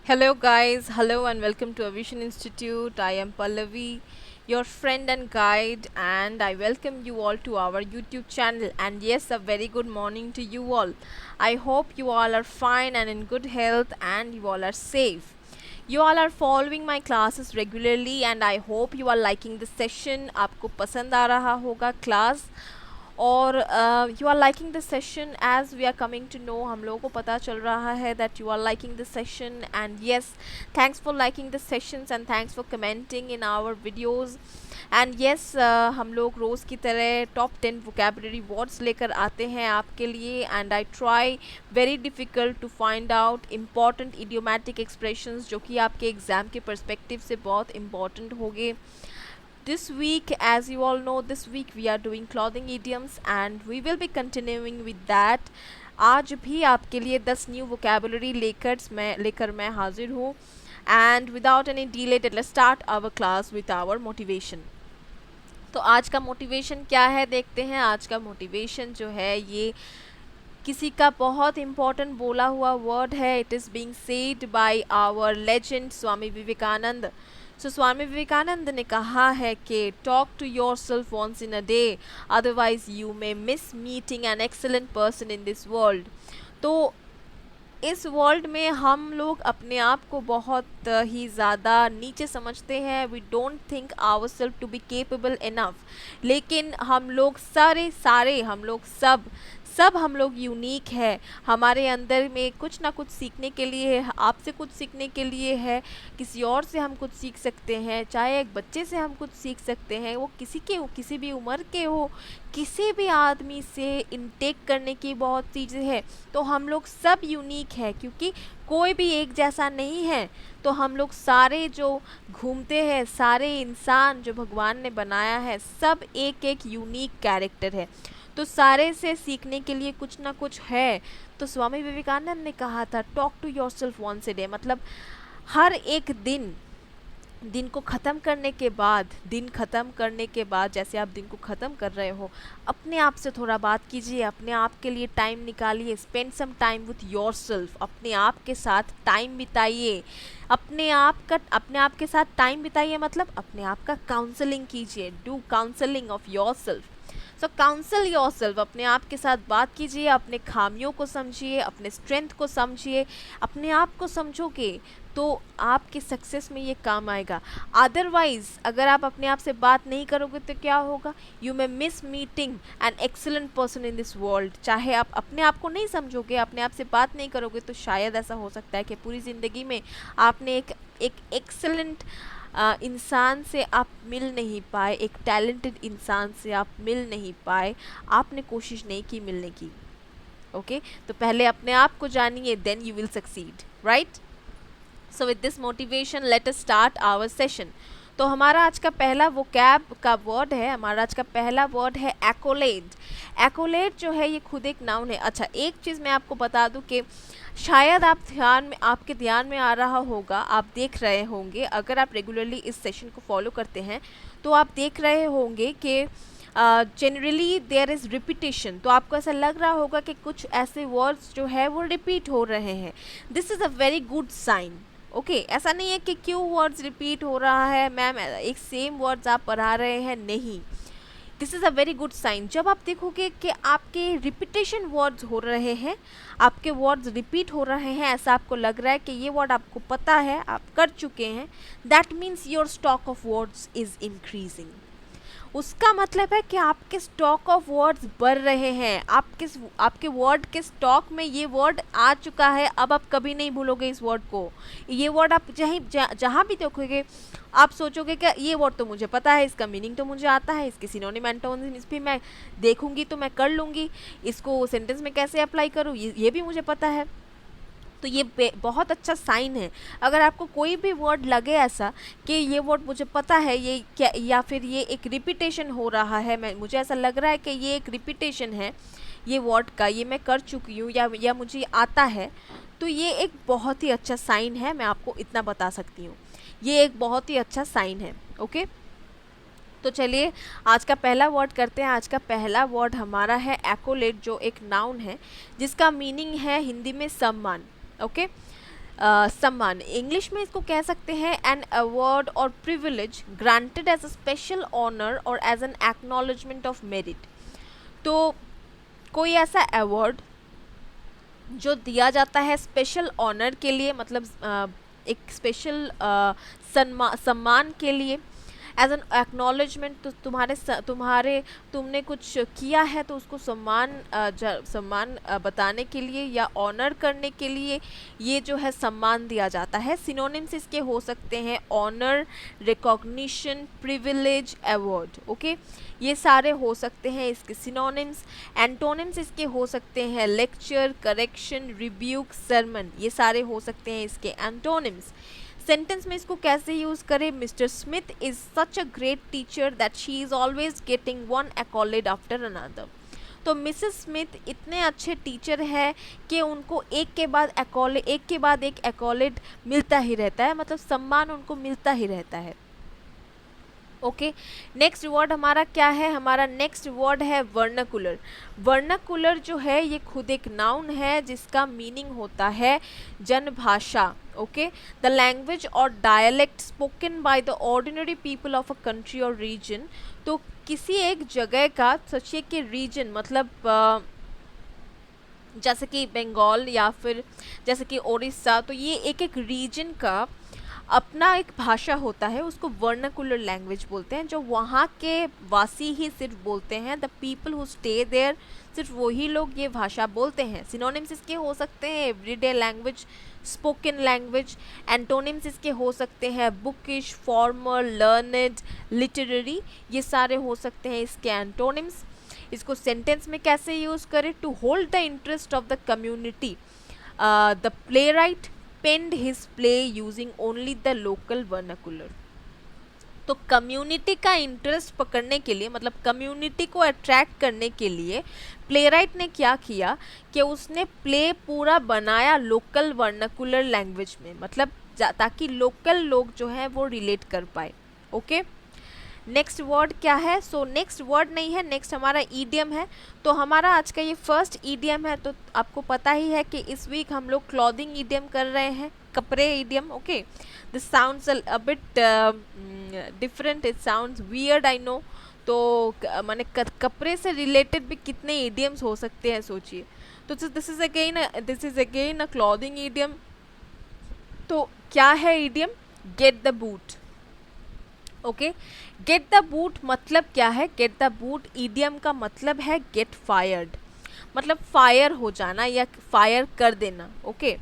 Hello, guys. Hello, and welcome to Avision Institute. I am Pallavi, your friend and guide, and I welcome you all to our YouTube channel. And yes, a very good morning to you all. I hope you all are fine and in good health, and you all are safe. You all are following my classes regularly, and I hope you are liking the session. आपको पसंद आ रहा होगा class और you are liking the session as we are coming to know हम लोगों को पता चल रहा है that you are liking the session and yes thanks for liking the sessions and thanks for commenting in our videos and yes हम लोग रोज़ की तरह टॉप 10 वोकेबलरी वर्ड्स लेकर आते हैं आपके लिए and I try very difficult to find out important idiomatic expressions जो कि आपके एग्ज़ाम के परस्पेक्टिव से बहुत इम्पॉर्टेंट होंगे. This week, as you all know, this week we are doing clothing idioms and we will be continuing with that. आज भी आपके लिए 10 न्यू वोकेबलरी लेकर मैं हाजिर हूँ and without any delay let's start our class with our motivation. तो आज का मोटिवेशन क्या है देखते हैं. आज का मोटिवेशन जो है ये किसी का बहुत इम्पोर्टेंट बोला हुआ वर्ड है. It is being said by our legend Swami Vivekananda. So Swami Vivekananda ने कहा है कि talk to your self once in a day otherwise you may miss meeting an excellent person in this world. तो इस वर्ल्ड में हम लोग अपने आप को बहुत ही ज़्यादा नीचे समझते हैं. We don't think our self to be capable enough. लेकिन हम लोग सारे हम लोग सब हम लोग यूनिक है. हमारे अंदर में कुछ ना कुछ सीखने के लिए है. आपसे कुछ सीखने के लिए है, किसी और से हम कुछ सीख सकते हैं. चाहे एक बच्चे से हम कुछ सीख सकते हैं, वो किसी भी उम्र के हो, किसी भी आदमी से इनटेक करने की बहुत चीज़ें हैं. तो हम लोग सब यूनिक है क्योंकि कोई भी एक जैसा नहीं है. तो हम लोग सारे जो घूमते हैं, सारे इंसान जो भगवान ने बनाया है, सब एक एक यूनिक कैरेक्टर है. तो सारे से सीखने के लिए कुछ ना कुछ है. तो स्वामी विवेकानंद ने कहा था talk to your self once a day. मतलब हर एक दिन को ख़त्म करने के बाद जैसे आप दिन को ख़त्म कर रहे हो, अपने आप से थोड़ा बात कीजिए. अपने आप के लिए टाइम निकालिए. Spend some time with your self. अपने आप के साथ टाइम बिताइए. अपने आप के साथ टाइम बिताइए मतलब अपने आप का काउंसलिंग कीजिए. Do counselling of your self. So counsel your self. अपने आप के साथ बात कीजिए. अपने खामियों को समझिए, अपने स्ट्रेंथ को समझिए. अपने आप को समझोगे तो आपके सक्सेस में ये काम आएगा. अदरवाइज़ अगर आप अपने आप से बात नहीं करोगे तो क्या होगा. You may miss meeting an excellent person in this world. चाहे आप अपने आप को नहीं समझोगे, अपने आप से बात नहीं करोगे, तो शायद ऐसा हो सकता है कि पूरी ज़िंदगी में आपने एक एक्सेलेंट इंसान से आप मिल नहीं पाए, एक टैलेंटेड इंसान से आप मिल नहीं पाए. आपने कोशिश नहीं की मिलने की. ओके तो पहले अपने आप को जानिए, then you will succeed, right. So with this motivation let us start our session. तो हमारा आज का पहला वोकैब का वर्ड है. हमारा आज का पहला वर्ड है एक्कोलेड. एक्कोलेड जो है ये खुद एक नाउन है. अच्छा, एक चीज़ मैं आपको बता दूं कि शायद आपके ध्यान में आ रहा होगा, आप देख रहे होंगे, अगर आप रेगुलरली इस सेशन को फॉलो करते हैं तो आप देख रहे होंगे कि जनरली देयर इज़ रिपीटेशन. तो आपको ऐसा लग रहा होगा कि कुछ ऐसे वर्ड्स जो है वो रिपीट हो रहे हैं. This is a very good sign. Okay ऐसा नहीं है कि क्यों वर्ड्स रिपीट हो रहा है मैम, एक सेम वर्ड्स आप पढ़ा रहे हैं, नहीं. This is a very good sign. जब आप देखोगे कि आपके रिपीटेशन वर्ड्स हो रहे हैं, आपके वर्ड्स रिपीट हो रहे हैं, ऐसा आपको लग रहा है कि ये वर्ड आपको पता है, आप कर चुके हैं, that means your stock of words is increasing. उसका मतलब है कि आपके स्टॉक ऑफ वर्ड्स बढ़ रहे हैं. आपके वर्ड के स्टॉक में ये वर्ड आ चुका है. अब आप कभी नहीं भूलोगे इस वर्ड को. ये वर्ड आप जहाँ भी देखोगे आप सोचोगे कि ये वर्ड तो मुझे पता है, इसका मीनिंग तो मुझे आता है, इसके सिनोनिम एंटोनिम्स भी मैं देखूंगी तो मैं कर लूँगी, इसको सेंटेंस में कैसे अप्लाई करूँ ये भी मुझे पता है. तो ये बहुत अच्छा साइन है. अगर आपको कोई भी वर्ड लगे ऐसा कि ये वर्ड मुझे पता है, ये क्या, या फिर ये एक रिपीटेशन हो रहा है, मुझे ऐसा लग रहा है कि ये एक रिपीटेशन है ये वर्ड का, ये मैं कर चुकी हूँ या मुझे आता है, तो ये एक बहुत ही अच्छा साइन है. मैं आपको इतना बता सकती हूँ, ये एक बहुत ही अच्छा साइन है. ओके तो चलिए आज का पहला वर्ड करते हैं. आज का पहला वर्ड हमारा है एक्कोलेट, जो एक नाउन है जिसका मीनिंग है हिंदी में सम्मान. ओके सम्मान, इंग्लिश में इसको कह सकते हैं एन अवार्ड और privilege granted as a special honour और as an acknowledgement of merit. तो कोई ऐसा अवार्ड जो दिया जाता है स्पेशल ऑनर के लिए, मतलब एक स्पेशल सम्मान के लिए, एज एन एक्नॉलेजमेंट, तो तुम्हारे तुमने कुछ किया है तो उसको सम्मान बताने के लिए या ऑनर करने के लिए ये जो है सम्मान दिया जाता है। सिनोनिम्स इसके हो सकते हैं honour, recognition, privilege, award. Okay, ये सारे हो सकते हैं इसके सिनोनिम्स। एंटोनिम्स इसके हो सकते हैं लेक्चर, करेक्शन, रिब्यूक, सरमन, ये सारे हो सकते हैं इसके एंटोनिम्स। सेंटेंस में इसको कैसे यूज करें? Mr Smith is such a great teacher that she is always getting one accolade after another. तो मिसेस स्मिथ इतने अच्छे टीचर है कि उनको एक के बाद एक एक्कॉलेड मिलता ही रहता है, मतलब सम्मान उनको मिलता ही रहता है। ओके, नेक्स्ट वर्ड हमारा क्या है? हमारा नेक्स्ट वर्ड है वर्नाकुलर। वर्नाकुलर जो है ये खुद एक नाउन है जिसका मीनिंग होता है जनभाषा। ओके, द लैंग्वेज और dialect spoken by the ordinary people of a country और रीजन। तो किसी एक जगह का, सोचिए कि रीजन मतलब जैसे कि बंगाल या फिर जैसे कि उड़ीसा, तो ये एक एक रीजन का अपना एक भाषा होता है, उसको वर्नाकुलर लैंग्वेज बोलते हैं, जो वहाँ के वासी ही सिर्फ बोलते हैं। The people who stay there, सिर्फ वही लोग ये भाषा बोलते हैं। सिनोनिम्स इसके हो सकते हैं everyday language, spoken language. Antonyms इसके हो सकते हैं बुकिश, फॉर्मल, लर्नड, लिटरेरी, ये सारे हो सकते हैं इसके एंटोनिम्स। इसको सेंटेंस में कैसे यूज़ करें? To hold the interest of the community, the playwright penned his play using only the local vernacular। तो कम्युनिटी का इंटरेस्ट पकड़ने के लिए, मतलब कम्युनिटी को अट्रैक्ट करने के लिए प्लेराइट ने क्या किया कि उसने प्ले पूरा बनाया लोकल वर्नाकुलर लैंग्वेज में, मतलब ताकि लोकल लोग जो हैं वो रिलेट कर पाए। ओके, नेक्स्ट वर्ड क्या है? सो नेक्स्ट वर्ड नहीं है, नेक्स्ट हमारा ईडियम है। तो हमारा आज का ये फर्स्ट ईडियम है। तो आपको पता ही है कि इस वीक हम लोग क्लॉथिंग ईडियम कर रहे हैं, कपड़े idiom. Okay, this sounds a bit different, it sounds weird, I know. तो माने कपड़े से रिलेटेड भी कितने ईडियम्स हो सकते हैं, सोचिए। तो this is again a clothing idiom. तो क्या है idiom? Gate the boot. Okay, gate the boot मतलब क्या है? गेट द बूट ईडियम का मतलब है गेट फायर्ड, मतलब फायर हो जाना या फायर कर देना। ओके,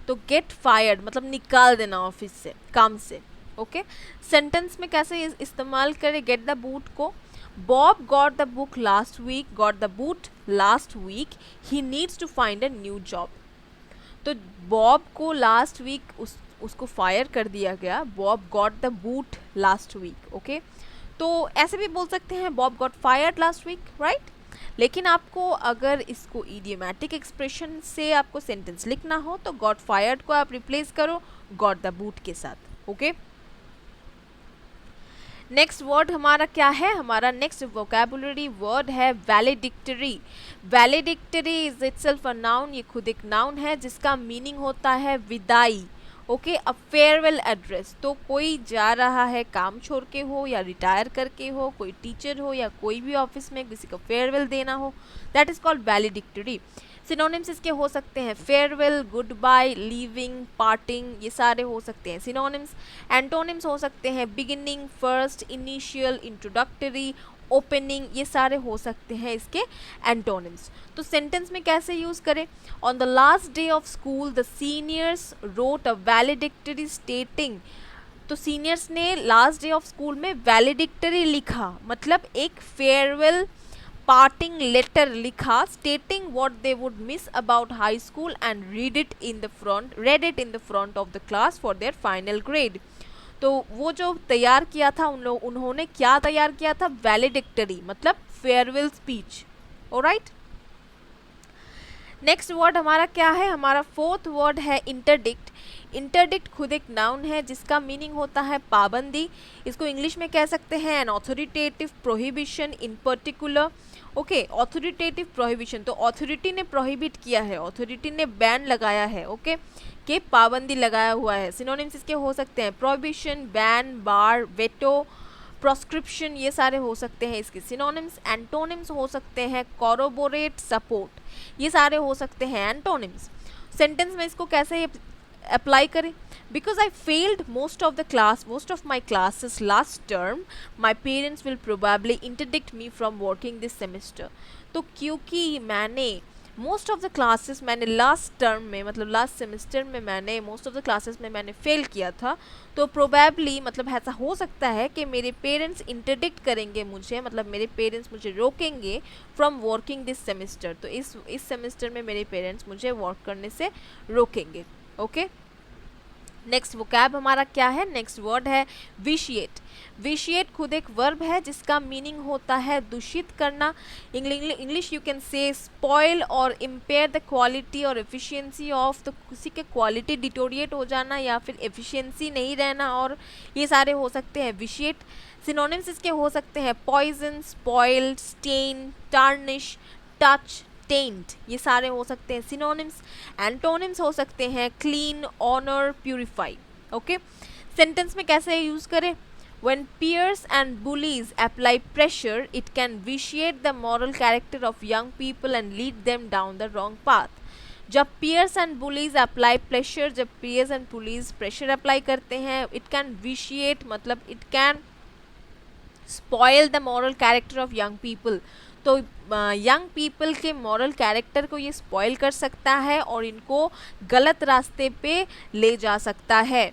तो गेट फायर्ड मतलब निकाल देना ऑफिस से, काम से। ओके, सेंटेंस में कैसे इस्तेमाल करें गेट द बूट को? Bob got the book last week, got the boot last week, he needs to find a new job. तो बॉब को लास्ट वीक उसको फायर कर दिया गया। Bob got the boot last week. Okay, तो ऐसे भी बोल सकते हैं Bob got fired last week, right. लेकिन आपको अगर इसको इडियोमैटिक एक्सप्रेशन से आपको सेंटेंस लिखना हो तो गॉट फायर्ड को आप रिप्लेस करो गॉट द बूट के साथ। ओके, नेक्स्ट वर्ड हमारा क्या है? हमारा नेक्स्ट वोकैबुलरी वर्ड है वैलेडिक्टरी। वैलेडिक्टरी इज इटसेल्फ अ नाउन, ये खुद एक नाउन है जिसका मीनिंग होता है विदाई। Okay, a farewell address. तो कोई जा रहा है काम छोड़ के हो या रिटायर करके हो, कोई टीचर हो या कोई भी ऑफिस में किसी को फेयरवेल देना हो, that is called valedictory. Synonyms इसके हो सकते हैं farewell, goodbye, leaving, parting, ये सारे हो सकते हैं सिनोनिम्स। एंटोनिम्स हो सकते हैं beginning, first, initial, introductory, opening, ये सारे हो सकते हैं इसके एंटोनिम्स। तो सेंटेंस में कैसे यूज करें? On the last day of school the seniors wrote a valedictory stating. तो सीनियर्स ने लास्ट डे ऑफ स्कूल में वैलेडिक्टरी लिखा, मतलब एक फेयरवेल पार्टिंग लेटर लिखा, स्टेटिंग what they would miss about high school and read it in the front of the class for their final grade। तो वो जो तैयार किया था उन्होंने क्या तैयार किया था? वैलेडिक्टरी, मतलब farewell speech. Alright, next word हमारा क्या है? हमारा फोर्थ वर्ड है इंटरडिक्ट। इंटरडिक्ट खुद एक नाउन है जिसका मीनिंग होता है पाबंदी। इसको इंग्लिश में कह सकते हैं an authoritative prohibition in particular. Okay, authoritative prohibition, तो ऑथोरिटी ने प्रोहिबिट किया है, ऑथोरिटी ने बैन लगाया है। ओके, के पाबंदी लगाया हुआ है। सिनोनिम्स इसके हो सकते हैं प्रोहिबिशन, बैन, बार, वेटो, प्रोस्क्रिप्शन, ये सारे हो सकते हैं इसके सिनोनिम्स। एंटोनिम्स हो सकते हैं कॉरोबोरेट, सपोर्ट, ये सारे हो सकते हैं एंटोनिम्स। सेंटेंस में इसको कैसे अप्लाई करें? Because I failed most of my classes last term, my parents will probably interdict me from working this semester. तो क्योंकि मैंने मोस्ट ऑफ द क्लासेस मैंने लास्ट टर्म में मतलब लास्ट सेमेस्टर में मैंने मोस्ट ऑफ द क्लासेस में मैंने फेल किया था, तो प्रोबेबली मतलब ऐसा हो सकता है कि मेरे पेरेंट्स इंटरडिक्ट करेंगे मुझे, मतलब मेरे पेरेंट्स मुझे रोकेंगे फ्रॉम वर्किंग दिस सेमेस्टर। तो इस सेमेस्टर में मेरे पेरेंट्स मुझे वर्क करने से रोकेंगे। ओके, नेक्स्ट वोकैब हमारा क्या है? नेक्स्ट वर्ड है विशिएट। विशिएट खुद एक वर्ब है जिसका मीनिंग होता है दूषित करना। English you can say spoil और इम्पेयर द क्वालिटी और एफिशिएंसी ऑफ, तो किसी के क्वालिटी डिटोरिएट हो जाना या फिर एफिशिएंसी नहीं रहना, और ये सारे हो सकते हैं विशिएट। सिनोनिम्स इसके हो सकते हैं poison, spoiled, stain, tarnish, touch, taint, ये सारे हो सकते हैं सिनोनिम्स। एंटोनिम्स हो सकते हैं clean, honour, purify. Okay, sentence में कैसे यूज करें? When peers and bullies apply pressure, it can vitiate the moral character of young people and lead them down the wrong path. जब peers and bullies apply pressure, जब peers and bullies pressure apply करते हैं, it can vitiate मतलब it can spoil the moral character of young people. तो young people के moral character को ये spoil कर सकता है और इनको गलत रास्ते पे ले जा सकता है।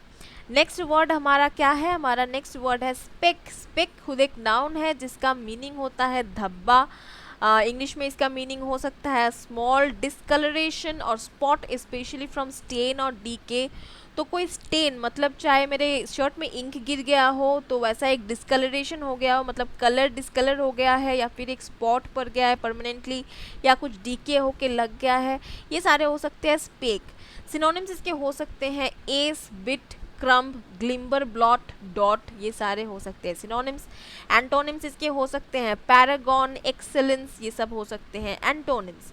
नेक्स्ट वर्ड हमारा क्या है? हमारा नेक्स्ट वर्ड है स्पेक। स्पेक खुद एक नाउन है जिसका मीनिंग होता है धब्बा। इंग्लिश में इसका मीनिंग हो सकता है स्मॉल डिस्कलरेशन और स्पॉट, स्पेशली फ्रॉम स्टेन और डीके। तो कोई स्टेन मतलब चाहे मेरे शर्ट में इंक गिर गया हो तो वैसा एक डिस्कलरेशन हो गया हो, मतलब कलर डिस्कलर हो गया है, या फिर एक स्पॉट पड़ गया है परमानेंटली, या कुछ डीके होके लग गया है, ये सारे हो सकते हैं स्पेक। सिनोनिम्स इसके हो सकते हैं ace, bit, crumb, glimmer, blot, dot, ये सारे हो सकते हैं सिनोनिम्स। एंटोनिम्स इसके हो सकते हैं पैरागॉन, एक्सेलेंस, ये सब हो सकते हैं एंटोनिम्स।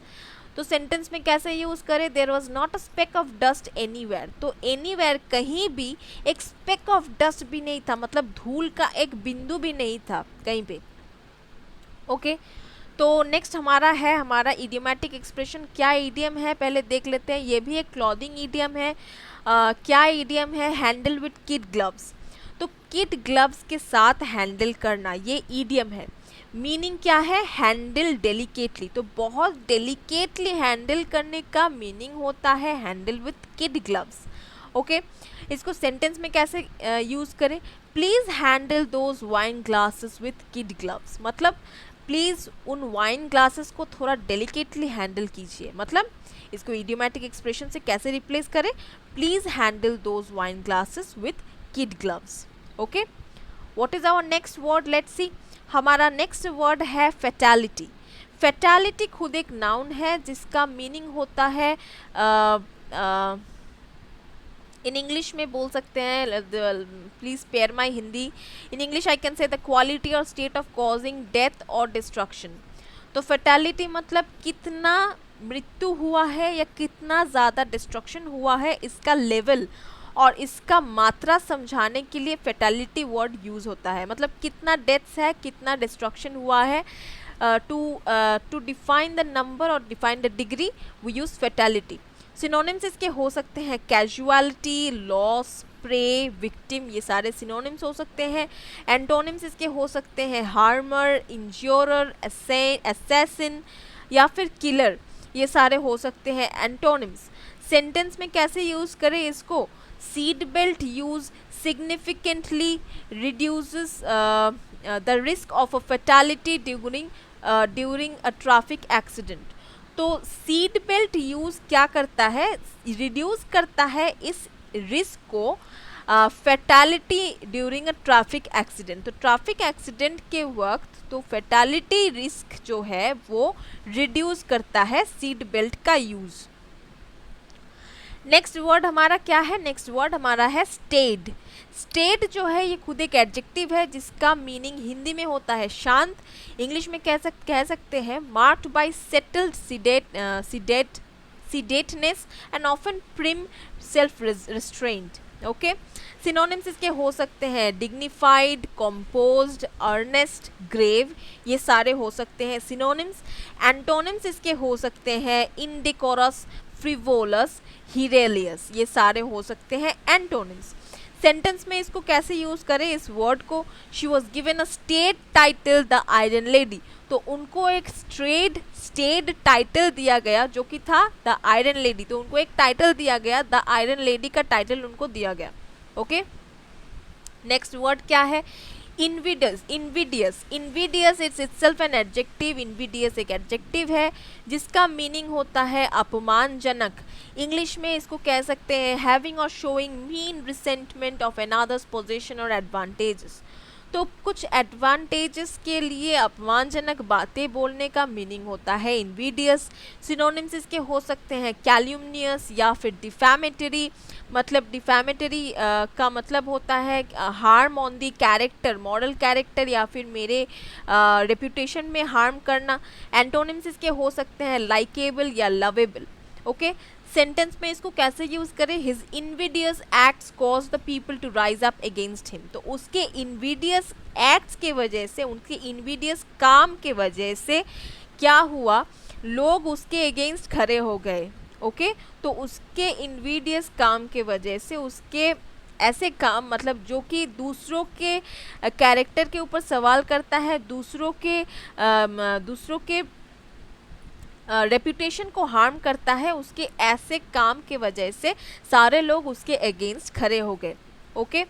तो सेंटेंस में कैसे यूज करें? There was not a speck of dust anywhere. तो एनीवेयर कहीं भी एक स्पेक ऑफ डस्ट भी नहीं था, मतलब धूल का एक बिंदु भी नहीं था कहीं पे। ओके, तो नेक्स्ट हमारा इडियोमैटिक एक्सप्रेशन। क्या इडियम है पहले देख लेते हैं। ये भी एक क्लॉथिंग इडियम है। क्या इडियम है? Handle with kid gloves. तो किड ग्लव्स के साथ हैंडल करना, ये इडियम है। मीनिंग क्या है? Handle delicately. तो बहुत डेलिकेटली हैंडल करने का मीनिंग होता है handle with kid gloves. Okay, इसको सेंटेंस में कैसे यूज करें? Please handle those wine glasses with kid gloves. मतलब प्लीज उन वाइन ग्लासेस को थोड़ा डेलिकेटली हैंडल कीजिए। मतलब इसको इडियोमैटिक एक्सप्रेशन से कैसे रिप्लेस करें? Please handle those wine glasses with kid gloves. Okay, what is our next word? Let's see. हमारा नेक्स्ट वर्ड है फैटेलिटी। फैटेलिटी खुद एक नाउन है जिसका मीनिंग होता है इन इंग्लिश में बोल सकते हैं, please spare my Hindi. In English I can say the quality और स्टेट ऑफ कॉजिंग डेथ और डिस्ट्रक्शन। तो फैटेलिटी मतलब कितना मृत्यु हुआ है या कितना ज़्यादा डिस्ट्रक्शन हुआ है, इसका लेवल और इसका मात्रा समझाने के लिए फैटेलिटी वर्ड यूज़ होता है। मतलब कितना डेथ्स है, कितना डिस्ट्रक्शन हुआ है, टू डिफाइन द नंबर और define the degree we use fatality. Synonyms इसके हो सकते हैं कैजुअलिटी, लॉस, प्रे, विक्टिम, ये सारे सिनोनिम्स हो सकते हैं। एंटोनिम्स इसके हो सकते हैं हार्मर, इंज्योरर, असैसिन या फिर किलर, ये सारे हो सकते हैं एंटोनिम्स। सेंटेंस में कैसे यूज़ करें इसको? Seat belt use significantly reduces the risk of a fatality during a traffic accident। तो सीट बेल्ट यूज क्या करता है? रिड्यूस करता है इस रिस्क को fatality during a traffic accident. तो ट्रैफिक एक्सीडेंट के वक्त तो फैटेलिटी रिस्क जो है वो रिड्यूस करता है सीट बेल्ट का यूज़। नेक्स्ट वर्ड हमारा क्या है? नेक्स्ट वर्ड हमारा है स्टेड। स्टेड जो है ये खुद एक एडजेक्टिव है जिसका मीनिंग हिंदी में होता है शांत। इंग्लिश में कह सकते हैं marked by settled sedateness and often prim self restraint. Okay, synonyms इसके हो सकते हैं डिग्निफाइड, कंपोज्ड, अर्नेस्ट, ग्रेव, ये सारे हो सकते हैं सिनोनिम्स। एंटोनिम्स इसके हो सकते हैं इनडेकोरस, फ्रिवोलस, हिरेलियस, ये सारे हो सकते हैं एंटोनिम्स। सेंटेंस में इसको कैसे यूज करें इस वर्ड को, she was given a state title the iron lady, तो उनको एक स्टेट टाइटल दिया गया जो कि था द आयरन लेडी, तो उनको एक टाइटल दिया गया, द आयरन लेडी का टाइटल उनको दिया गया। ओके, नेक्स्ट वर्ड क्या है, इनविडियस। इनविडियस इट्स इटसेल्फ एन एडजेक्टिव। इनविडियस एक एडजेक्टिव है जिसका मीनिंग होता है अपमानजनक। इंग्लिश में इसको कह सकते हैं हैविंग और showing mean resentment of another's position और एडवांटेजेस। तो कुछ एडवांटेजेस के लिए अपमानजनक बातें बोलने का मीनिंग होता है इनविडियस। सिनोनिम्स इसके हो सकते हैं कैल्यूमनियस या फिर डिफैमेटरी। मतलब डिफैमेटरी का मतलब होता है harm on the character, moral character, या फिर मेरे रेपुटेशन में हार्म करना। एंटोनिम्स इसके हो सकते हैं लाइकेबल या लवेबल। ओके, सेंटेंस में इसको कैसे यूज करें, his invidious acts cause the people to rise up against him, तो उसके इनविडियस एक्ट्स के वजह से, उनके इनविडियस काम के वजह से क्या हुआ, लोग उसके अगेंस्ट खड़े हो गए। ओके, तो उसके इनविडियस काम के वजह से, उसके ऐसे काम मतलब जो कि दूसरों के कैरेक्टर के ऊपर सवाल करता है, दूसरों के रेपुटेशन को हार्म करता है, उसके ऐसे काम के वजह से सारे लोग उसके अगेंस्ट खड़े हो गए। ओके,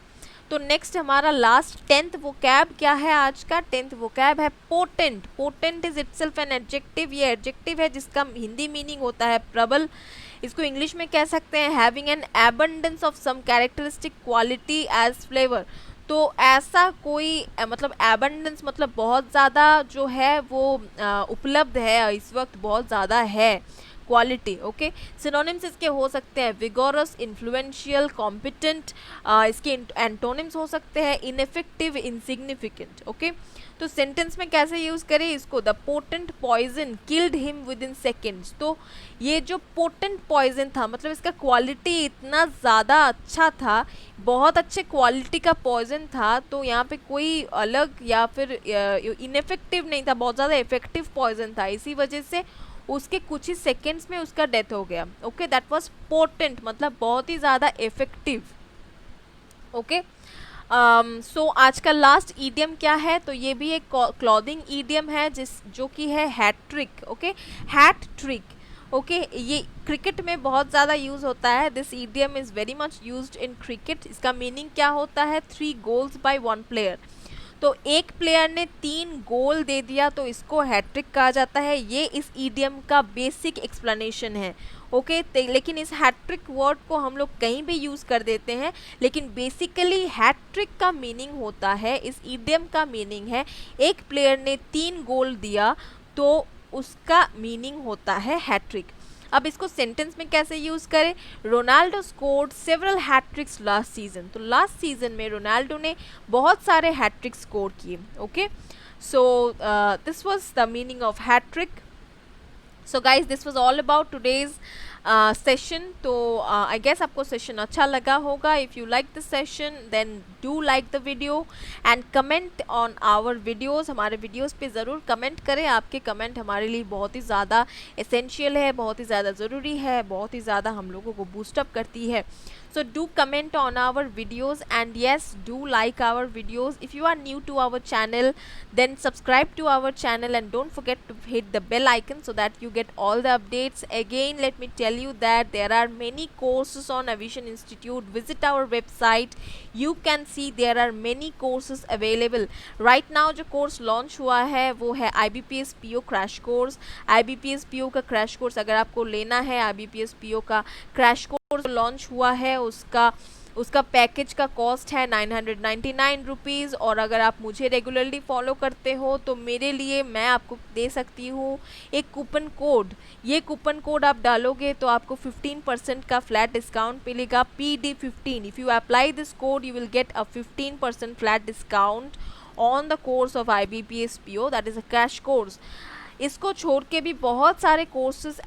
तो नेक्स्ट हमारा लास्ट 10th वोकैब क्या है आज का, 10th वोकैब है potent. Potent is itself an adjective, ये एडजेक्टिव है जिसका हिंदी मीनिंग होता है प्रबल। इसको इंग्लिश में कह सकते हैं having an abundance of some characteristic quality as flavour. तो ऐसा कोई मतलब एबंडेंस मतलब बहुत ज़्यादा जो है वो उपलब्ध है, इस वक्त बहुत ज़्यादा है क्वालिटी। ओके, सिनोनिम्स इसके हो सकते हैं विगोरस, इन्फ्लुएंशियल, कॉम्पिटेंट। इसके एंटोनिम्स हो सकते हैं इनफेक्टिव, इनसिग्निफिकेंट। ओके, तो सेंटेंस में कैसे यूज करें इसको, the potent poison killed him within seconds. तो ये जो पोटेंट पॉइजन था मतलब इसका क्वालिटी इतना ज़्यादा अच्छा था, बहुत अच्छे क्वालिटी का पॉइजन था, तो यहाँ पे कोई अलग या फिर इनफेक्टिव नहीं था, बहुत ज़्यादा इफेक्टिव पॉइजन था, इसी वजह से उसके कुछ ही सेकेंड्स में उसका डेथ हो गया। ओके, दैट वाज पोटेंट मतलब बहुत ही ज़्यादा इफेक्टिव। ओके, सो आज का लास्ट ईडियम क्या है, तो ये भी एक क्लॉथिंग ईडियम है जो कि है hat trick. Okay, hat trick. Okay, ये क्रिकेट में बहुत ज़्यादा यूज़ होता है, this idiom is very much used in cricket. इसका मीनिंग क्या होता है, 3 गोल्स बाय 1 प्लेयर। तो एक प्लेयर ने 3 गोल दे दिया तो इसको हैट्रिक कहा जाता है। ये इस ईडियम का बेसिक एक्सप्लेनेशन है। ओके, लेकिन इस हैट्रिक वर्ड को हम लोग कहीं भी यूज़ कर देते हैं, लेकिन बेसिकली हैट्रिक का मीनिंग होता है, इस ईडियम का मीनिंग है एक प्लेयर ने 3 गोल दिया तो उसका मीनिंग होता है हैट्रिक। अब इसको सेंटेंस में कैसे यूज करें, Ronaldo scored several hat-tricks last season. तो लास्ट सीजन में रोनाल्डो ने बहुत सारे हैट्रिक्स स्कोर किए। Okay, so this was the meaning of hat-trick. So guys this was all about today's session. तो आई गेस आपको सेशन अच्छा लगा होगा। If you like this session then do like the video and comment on our videos. हमारे videos पे ज़रूर comment करें, आपके कमेंट हमारे लिए बहुत ही ज़्यादा एसेंशियल है, बहुत ही ज़्यादा ज़रूरी है, बहुत ही ज़्यादा हम लोगों को बूस्टअप करती है। So do comment on our videos and yes, do like our videos. If you are new to our channel, then subscribe to our channel and don't forget to hit the bell icon so that you get all the updates. Again, let me tell you that there are many courses on Aviation Institute. Visit our website. You can see there are many courses available. Right now जो course launch हुआ है वो है IBPS PO crash course. IBPS PO का crash course अगर आपको लेना है, IBPS PO का crash course लॉन्च हुआ है, उसका पैकेज का कॉस्ट है 999 रुपीज़। और अगर आप मुझे रेगुलरली फॉलो करते हो तो मेरे लिए मैं आपको दे सकती हूँ एक कूपन कोड। ये कूपन कोड आप डालोगे तो आपको 15% का फ्लैट डिस्काउंट मिलेगा, PD15। If you apply this code you will get a 15% flat discount on the course of IBPS PO, that is a crash course. इसको छोड़ के भी बहुत सारे कोर्सेज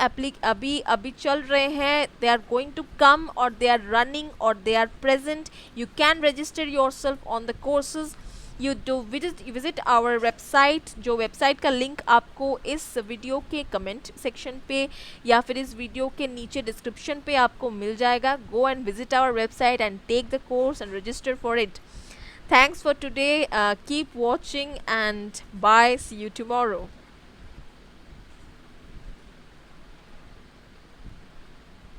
अभी अभी चल रहे हैं, they are going to come और दे आर रनिंग और they are present. You can register your self on the courses. You do visit our website, जो वेबसाइट का लिंक आपको इस वीडियो के कमेंट सेक्शन पे या फिर इस वीडियो के नीचे डिस्क्रिप्शन पे आपको मिल जाएगा. Go and visit our website and take the course and register for it. Thanks for today. Keep watching and bye. See you tomorrow.